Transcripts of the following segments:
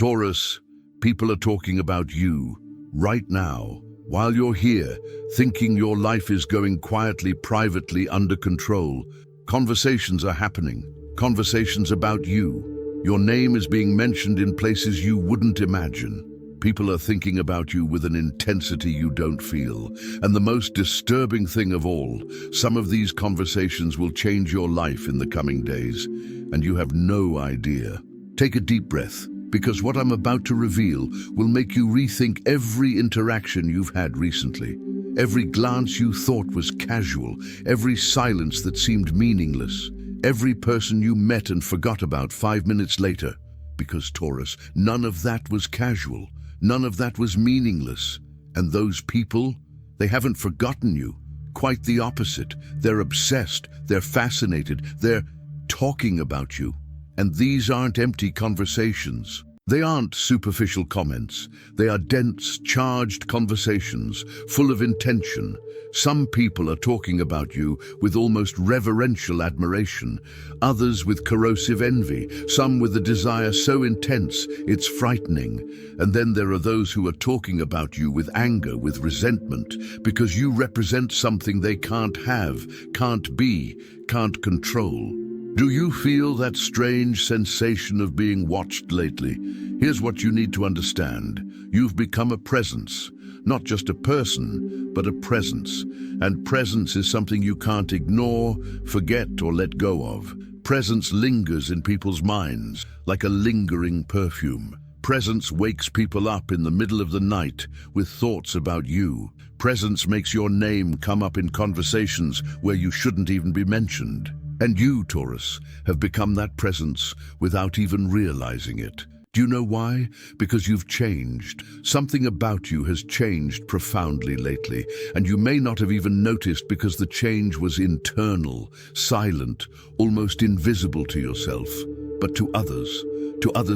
Taurus, people are talking about you right now, while you're here, thinking your life is going quietly, privately, under control. Conversations are happening, conversations about you. Your name is being mentioned in places you wouldn't imagine. People are thinking about you with an intensity you don't feel. And the most disturbing thing of all, some of these conversations will change your life in the coming days, and you have no idea. Take a deep breath, because what I'm about to reveal will make you rethink every interaction you've had recently. Every glance you thought was casual, every silence that seemed meaningless, every person you met and forgot about 5 minutes later. Because, Taurus, none of that was casual, none of that was meaningless. And those people, they haven't forgotten you. Quite the opposite. They're obsessed, they're fascinated, they're talking about you. And these aren't empty conversations. They aren't superficial comments. They are dense, charged conversations, full of intention. Some people are talking about you with almost reverential admiration, others with corrosive envy, some with a desire so intense it's frightening. And then there are those who are talking about you with anger, with resentment, because you represent something they can't have, can't be, can't control. Do you feel that strange sensation of being watched lately? Here's what you need to understand. You've become a presence, not just a person, but a presence. And presence is something you can't ignore, forget, or let go of. Presence lingers in people's minds, like a lingering perfume. Presence wakes people up in the middle of the night with thoughts about you. Presence makes your name come up in conversations where you shouldn't even be mentioned. And you, Taurus, have become that presence without even realizing it. Do you know why? Because you've changed. Something about you has changed profoundly lately, and you may not have even noticed because the change was internal, silent, almost invisible to yourself. But to others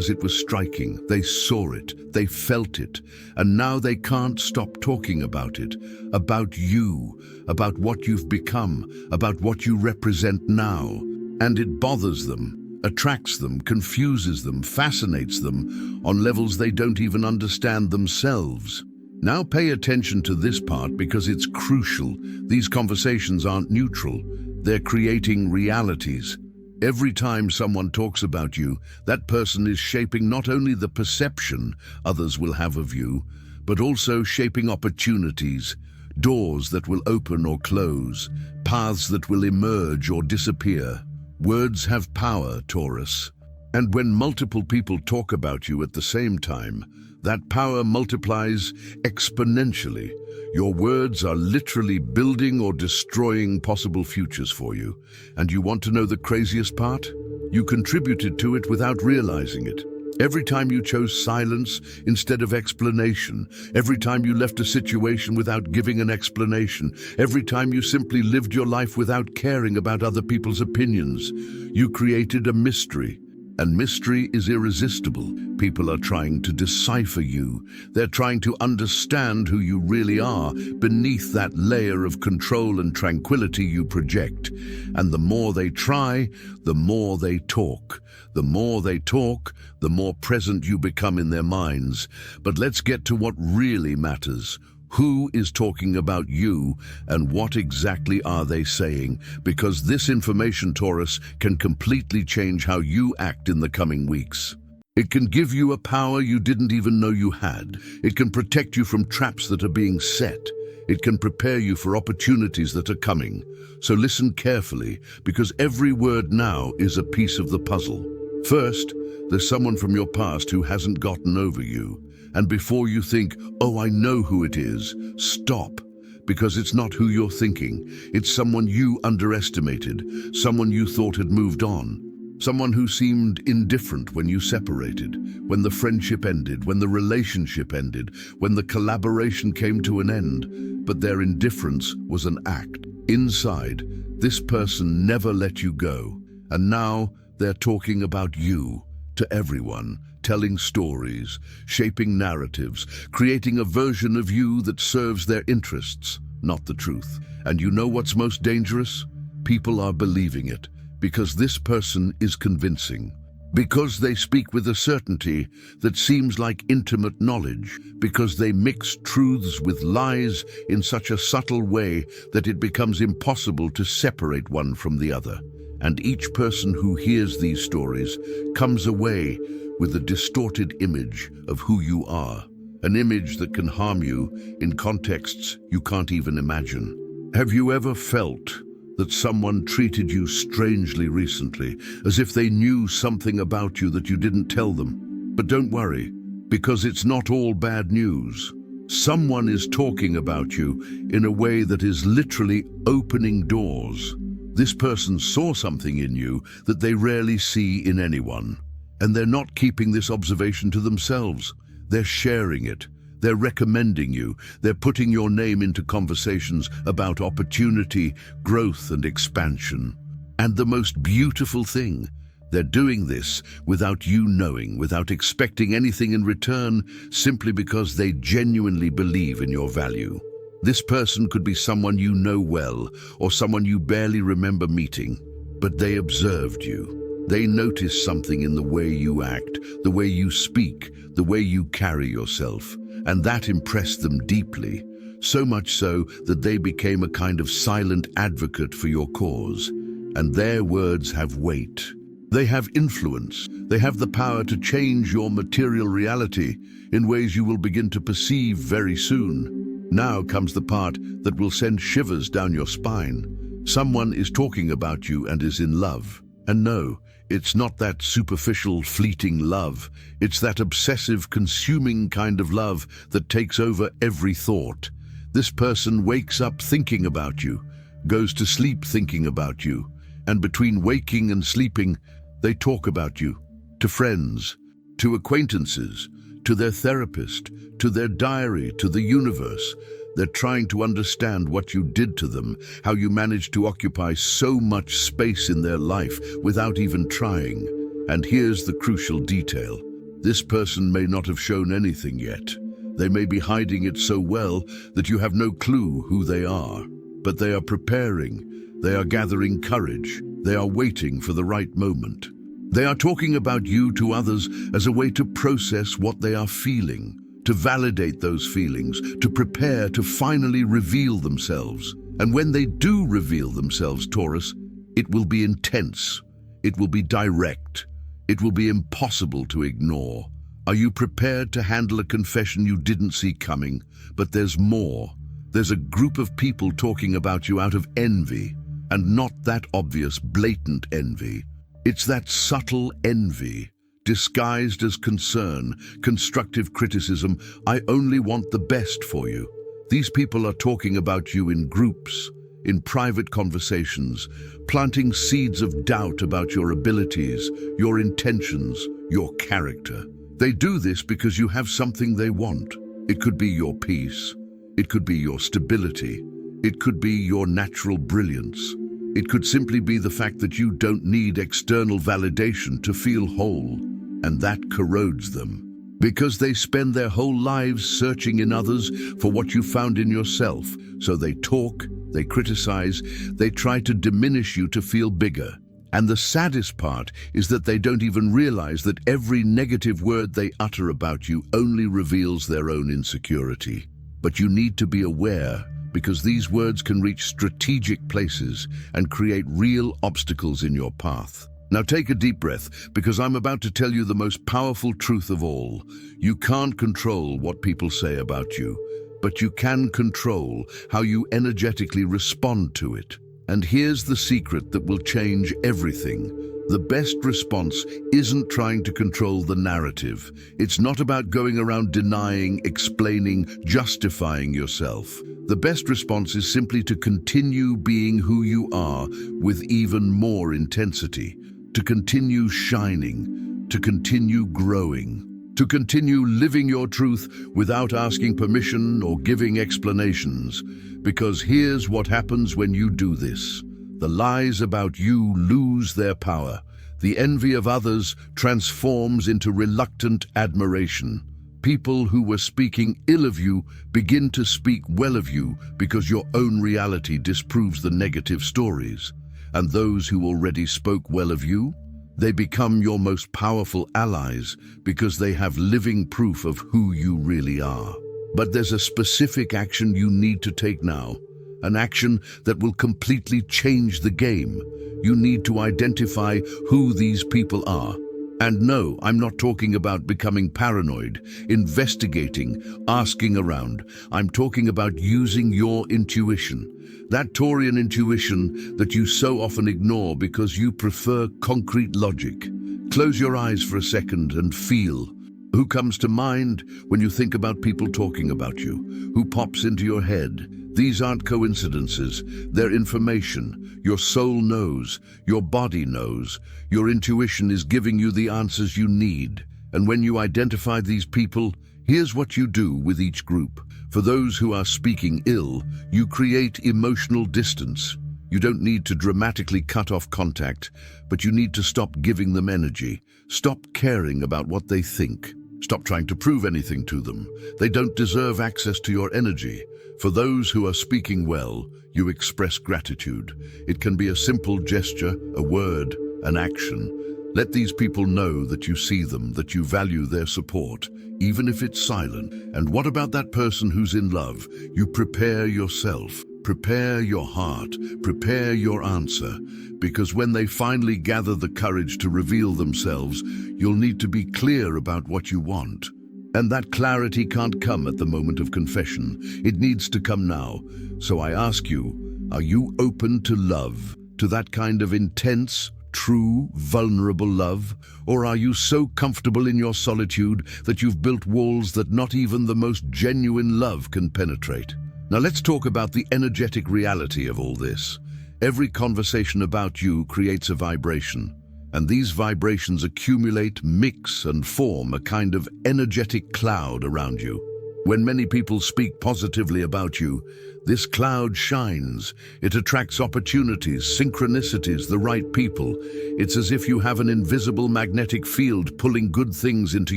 it was striking. They saw it, they felt it, and now they can't stop talking about it, about you, about what you've become, about what you represent now. And it bothers them, attracts them, confuses them, fascinates them on levels they don't even understand themselves. Now pay attention to this part because it's crucial. These conversations aren't neutral. They're creating realities. Every time someone talks about you, that person is shaping not only the perception others will have of you, but also shaping opportunities, doors that will open or close, paths that will emerge or disappear. Words have power, Taurus. And when multiple people talk about you at the same time, that power multiplies exponentially. Your words are literally building or destroying possible futures for you. And you want to know the craziest part? You contributed to it without realizing it. Every time you chose silence instead of explanation, every time you left a situation without giving an explanation, every time you simply lived your life without caring about other people's opinions, you created a mystery. And mystery is irresistible. People are trying to decipher you. They're trying to understand who you really are beneath that layer of control and tranquility you project. And the more they try, the more they talk. The more they talk, the more present you become in their minds. But let's get to what really matters. Who is talking about you, and what exactly are they saying? Because this information, Taurus, can completely change how you act in the coming weeks. It can give you a power you didn't even know you had. It can protect you from traps that are being set. It can prepare you for opportunities that are coming. So listen carefully, because every word now is a piece of the puzzle. First, there's someone from your past who hasn't gotten over you. And before you think, oh, I know who it is, stop. Because it's not who you're thinking. It's someone you underestimated, someone you thought had moved on, someone who seemed indifferent when you separated, when the friendship ended, when the relationship ended, when the collaboration came to an end. But their indifference was an act. Inside, this person never let you go. And now they're talking about you to everyone. Telling stories, shaping narratives, creating a version of you that serves their interests, not the truth. And you know what's most dangerous? People are believing it, because this person is convincing. Because they speak with a certainty that seems like intimate knowledge, because they mix truths with lies in such a subtle way that it becomes impossible to separate one from the other. And each person who hears these stories comes away with a distorted image of who you are, an image that can harm you in contexts you can't even imagine. Have you ever felt that someone treated you strangely recently, as if they knew something about you that you didn't tell them? But don't worry, because it's not all bad news. Someone is talking about you in a way that is literally opening doors. This person saw something in you that they rarely see in anyone. And they're not keeping this observation to themselves. They're sharing it. They're recommending you. They're putting your name into conversations about opportunity, growth, and expansion. And the most beautiful thing, they're doing this without you knowing, without expecting anything in return, simply because they genuinely believe in your value. This person could be someone you know well, or someone you barely remember meeting, but they observed you. They noticed something in the way you act, the way you speak, the way you carry yourself, and that impressed them deeply, so much so that they became a kind of silent advocate for your cause. And their words have weight. They have influence. They have the power to change your material reality in ways you will begin to perceive very soon. Now comes the part that will send shivers down your spine. Someone is talking about you and is in love. And no, it's not that superficial, fleeting love. It's that obsessive, consuming kind of love that takes over every thought. This person wakes up thinking about you, goes to sleep thinking about you, and between waking and sleeping, they talk about you to friends, to acquaintances, to their therapist, to their diary, to the universe. They're trying to understand what you did to them, how you managed to occupy so much space in their life without even trying. And here's the crucial detail. This person may not have shown anything yet. They may be hiding it so well that you have no clue who they are. But they are preparing. They are gathering courage. They are waiting for the right moment. They are talking about you to others as a way to process what they are feeling, to validate those feelings, to prepare to finally reveal themselves. And when they do reveal themselves, Taurus, it will be intense. It will be direct. It will be impossible to ignore. Are you prepared to handle a confession you didn't see coming? But there's more. There's a group of people talking about you out of envy, and not that obvious, blatant envy. It's that subtle envy, disguised as concern, constructive criticism. I only want the best for you. These people are talking about you in groups, in private conversations, planting seeds of doubt about your abilities, your intentions, your character. They do this because you have something they want. It could be your peace. It could be your stability. It could be your natural brilliance. It could simply be the fact that you don't need external validation to feel whole, and that corrodes them. Because they spend their whole lives searching in others for what you found in yourself. So they talk, they criticize, they try to diminish you to feel bigger. And the saddest part is that they don't even realize that every negative word they utter about you only reveals their own insecurity. But you need to be aware, because these words can reach strategic places and create real obstacles in your path. Now take a deep breath, because I'm about to tell you the most powerful truth of all. You can't control what people say about you, but you can control how you energetically respond to it. And here's the secret that will change everything. The best response isn't trying to control the narrative. It's not about going around denying, explaining, justifying yourself. The best response is simply to continue being who you are with even more intensity, to continue shining, to continue growing, to continue living your truth without asking permission or giving explanations. Because here's what happens when you do this. The lies about you lose their power. The envy of others transforms into reluctant admiration. People who were speaking ill of you begin to speak well of you because your own reality disproves the negative stories. And those who already spoke well of you, They become your most powerful allies because they have living proof of who you really are. But there's a specific action you need to take now, an action that will completely change the game. You need to identify who these people are. And no, I'm not talking about becoming paranoid, investigating, asking around. I'm talking about using your intuition. That Taurian intuition that you so often ignore because you prefer concrete logic. Close your eyes for a second and feel. Who comes to mind when you think about people talking about you? Who pops into your head? These aren't coincidences. They're information. Your soul knows. Your body knows. Your intuition is giving you the answers you need. And when you identify these people, here's what you do with each group. For those who are speaking ill, you create emotional distance. You don't need to dramatically cut off contact, but you need to stop giving them energy. Stop caring about what they think. Stop trying to prove anything to them. They don't deserve access to your energy. For those who are speaking well, you express gratitude. It can be a simple gesture, a word, an action. Let these people know that you see them, that you value their support, even if it's silent. And what about that person who's in love? You prepare yourself, prepare your heart, prepare your answer, because when they finally gather the courage to reveal themselves, you'll need to be clear about what you want. And that clarity can't come at the moment of confession. It needs to come now. So I ask you, are you open to love, to that kind of intense, true, vulnerable love? Or are you so comfortable in your solitude that you've built walls that not even the most genuine love can penetrate? Now let's talk about the energetic reality of all this. Every conversation about you creates a vibration. And these vibrations accumulate, mix, and form a kind of energetic cloud around you. When many people speak positively about you, this cloud shines. It attracts opportunities, synchronicities, the right people. It's as if you have an invisible magnetic field pulling good things into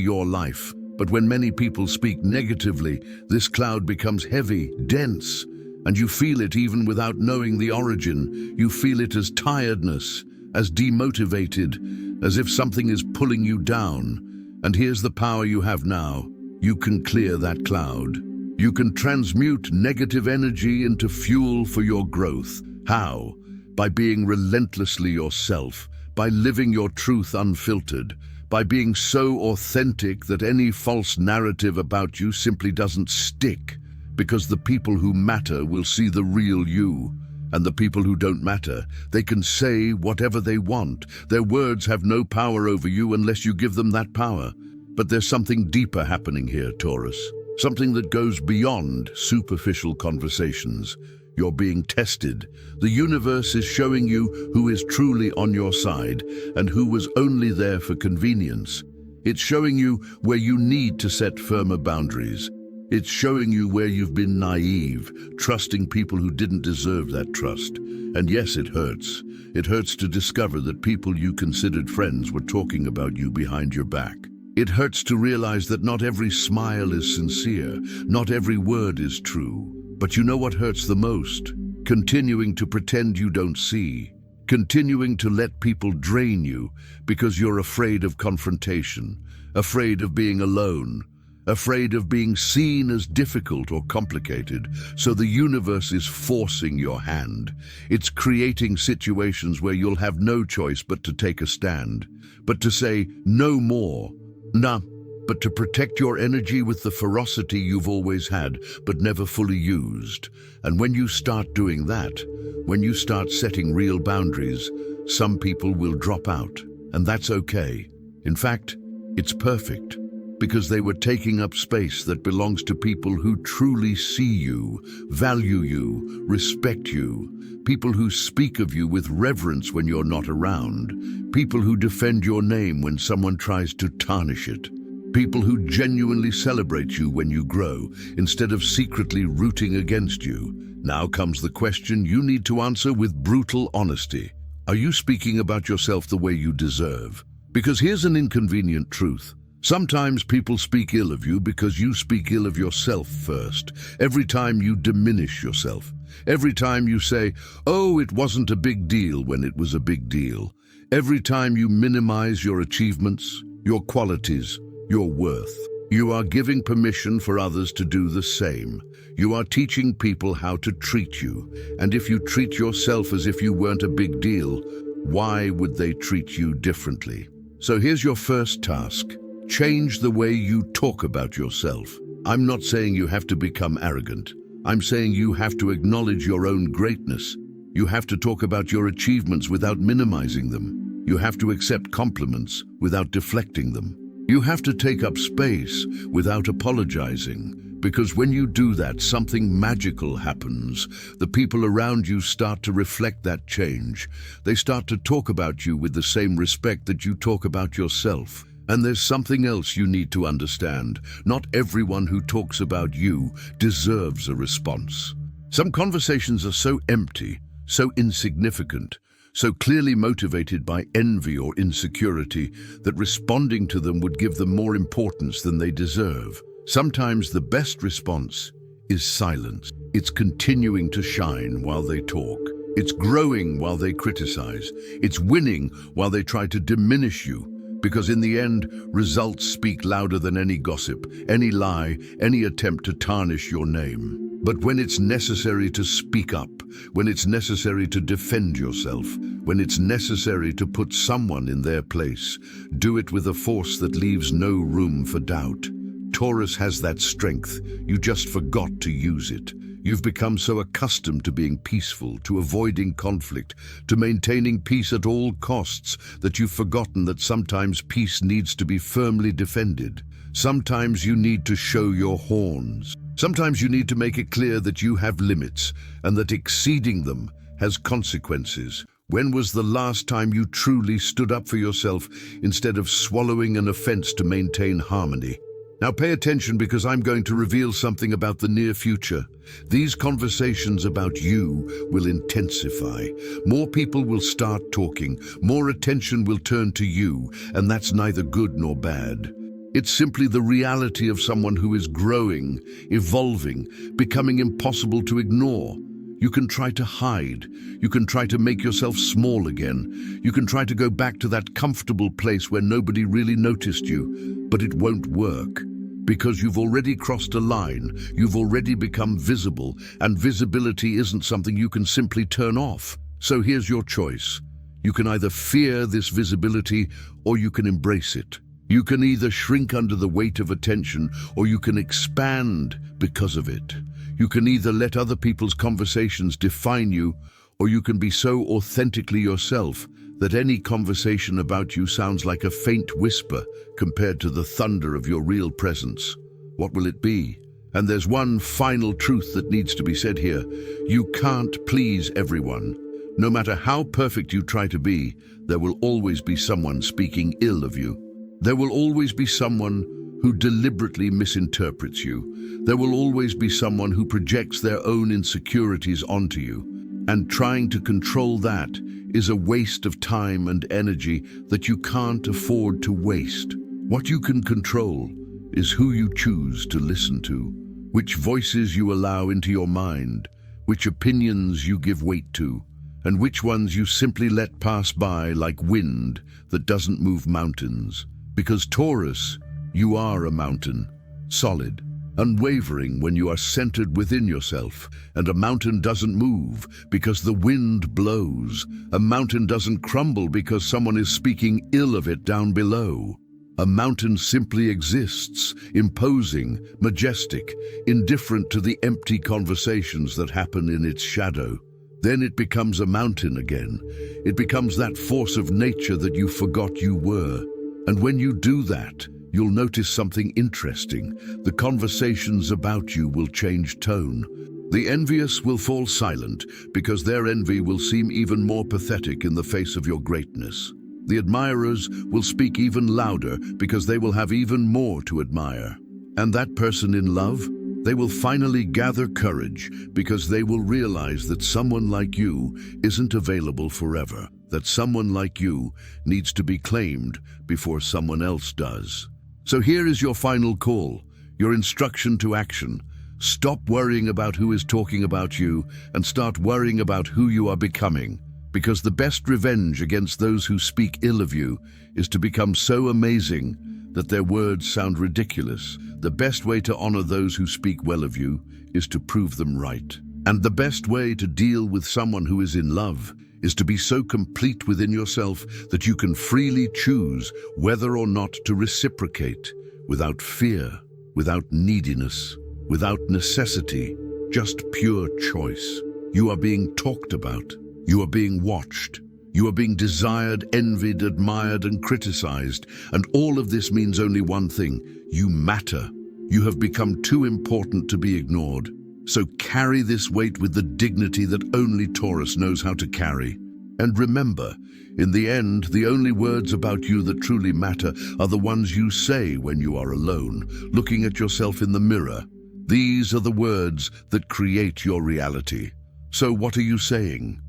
your life. But when many people speak negatively, this cloud becomes heavy, dense, and you feel it even without knowing the origin. You feel it as tiredness, as demotivated, as if something is pulling you down. And here's the power you have now. You can clear that cloud. You can transmute negative energy into fuel for your growth. How? By being relentlessly yourself, by living your truth unfiltered, by being so authentic that any false narrative about you simply doesn't stick, because the people who matter will see the real you. And the people who don't matter, they can say whatever they want. Their words have no power over you unless you give them that power. But there's something deeper happening here, Taurus. Something that goes beyond superficial conversations. You're being tested. The universe is showing you who is truly on your side and who was only there for convenience. It's showing you where you need to set firmer boundaries. It's showing you where you've been naive, trusting people who didn't deserve that trust. And yes, it hurts. It hurts to discover that people you considered friends were talking about you behind your back. It hurts to realize that not every smile is sincere, not every word is true. But you know what hurts the most? Continuing to pretend you don't see. Continuing to let people drain you because you're afraid of confrontation, afraid of being alone, afraid of being seen as difficult or complicated, so the universe is forcing your hand. It's creating situations where you'll have no choice but to take a stand, but to say no more. Nah, but to protect your energy with the ferocity you've always had, but never fully used. And when you start doing that, when you start setting real boundaries, some people will drop out, and that's okay. In fact, it's perfect. Because they were taking up space that belongs to people who truly see you, value you, respect you, people who speak of you with reverence when you're not around, people who defend your name when someone tries to tarnish it, people who genuinely celebrate you when you grow, instead of secretly rooting against you. Now comes the question you need to answer with brutal honesty. Are you speaking about yourself the way you deserve? Because here's an inconvenient truth. Sometimes people speak ill of you because you speak ill of yourself first. Every time you diminish yourself. Every time you say, oh, it wasn't a big deal when it was a big deal. Every time you minimize your achievements, your qualities, your worth, you are giving permission for others to do the same. You are teaching people how to treat you. And if you treat yourself as if you weren't a big deal, why would they treat you differently? So here's your first task. Change the way you talk about yourself. I'm not saying you have to become arrogant. I'm saying you have to acknowledge your own greatness. You have to talk about your achievements without minimizing them. You have to accept compliments without deflecting them. You have to take up space without apologizing, because when you do that, something magical happens. The people around you start to reflect that change. They start to talk about you with the same respect that you talk about yourself. And there's something else you need to understand. Not everyone who talks about you deserves a response. Some conversations are so empty, so insignificant, so clearly motivated by envy or insecurity that responding to them would give them more importance than they deserve. Sometimes the best response is silence. It's continuing to shine while they talk. It's growing while they criticize. It's winning while they try to diminish you. Because in the end, results speak louder than any gossip, any lie, any attempt to tarnish your name. But when it's necessary to speak up, when it's necessary to defend yourself, when it's necessary to put someone in their place, do it with a force that leaves no room for doubt. Taurus has that strength. You just forgot to use it. You've become so accustomed to being peaceful, to avoiding conflict, to maintaining peace at all costs, that you've forgotten that sometimes peace needs to be firmly defended. Sometimes you need to show your horns. Sometimes you need to make it clear that you have limits and that exceeding them has consequences. When was the last time you truly stood up for yourself instead of swallowing an offense to maintain harmony? Now pay attention, because I'm going to reveal something about the near future. These conversations about you will intensify. More people will start talking. More attention will turn to you, and that's neither good nor bad. It's simply the reality of someone who is growing, evolving, becoming impossible to ignore. You can try to hide. You can try to make yourself small again. You can try to go back to that comfortable place where nobody really noticed you, but it won't work. Because you've already crossed a line, you've already become visible, and visibility isn't something you can simply turn off. So here's your choice. You can either fear this visibility, or you can embrace it. You can either shrink under the weight of attention, or you can expand because of it. You can either let other people's conversations define you, or you can be so authentically yourself that any conversation about you sounds like a faint whisper compared to the thunder of your real presence. What will it be? And there's one final truth that needs to be said here. You can't please everyone. No matter how perfect you try to be, there will always be someone speaking ill of you. There will always be someone who deliberately misinterprets you. There will always be someone who projects their own insecurities onto you. And trying to control that is a waste of time and energy that you can't afford to waste. What you can control is who you choose to listen to, which voices you allow into your mind, which opinions you give weight to, and which ones you simply let pass by like wind that doesn't move mountains. Because Taurus, you are a mountain, solid, unwavering when you are centered within yourself, and a mountain doesn't move because the wind blows. A mountain doesn't crumble because someone is speaking ill of it down below. A mountain simply exists, imposing, majestic, indifferent to the empty conversations that happen in its shadow. Then it becomes a mountain again. It becomes that force of nature that you forgot you were. And when you do that, you'll notice something interesting. The conversations about you will change tone. The envious will fall silent because their envy will seem even more pathetic in the face of your greatness. The admirers will speak even louder because they will have even more to admire. And that person in love, they will finally gather courage because they will realize that someone like you isn't available forever, that someone like you needs to be claimed before someone else does. So here is your final call, your instruction to action. Stop worrying about who is talking about you and start worrying about who you are becoming. Because the best revenge against those who speak ill of you is to become so amazing that their words sound ridiculous. The best way to honor those who speak well of you is to prove them right. And the best way to deal with someone who is in love is to be so complete within yourself that you can freely choose whether or not to reciprocate, without fear, without neediness, without necessity, just pure choice. You are being talked about. You are being watched. You are being desired, envied, admired, and criticized. And all of this means only one thing: you matter. You have become too important to be ignored. So carry this weight with the dignity that only Taurus knows how to carry. And remember, in the end, the only words about you that truly matter are the ones you say when you are alone, looking at yourself in the mirror. These are the words that create your reality. So what are you saying?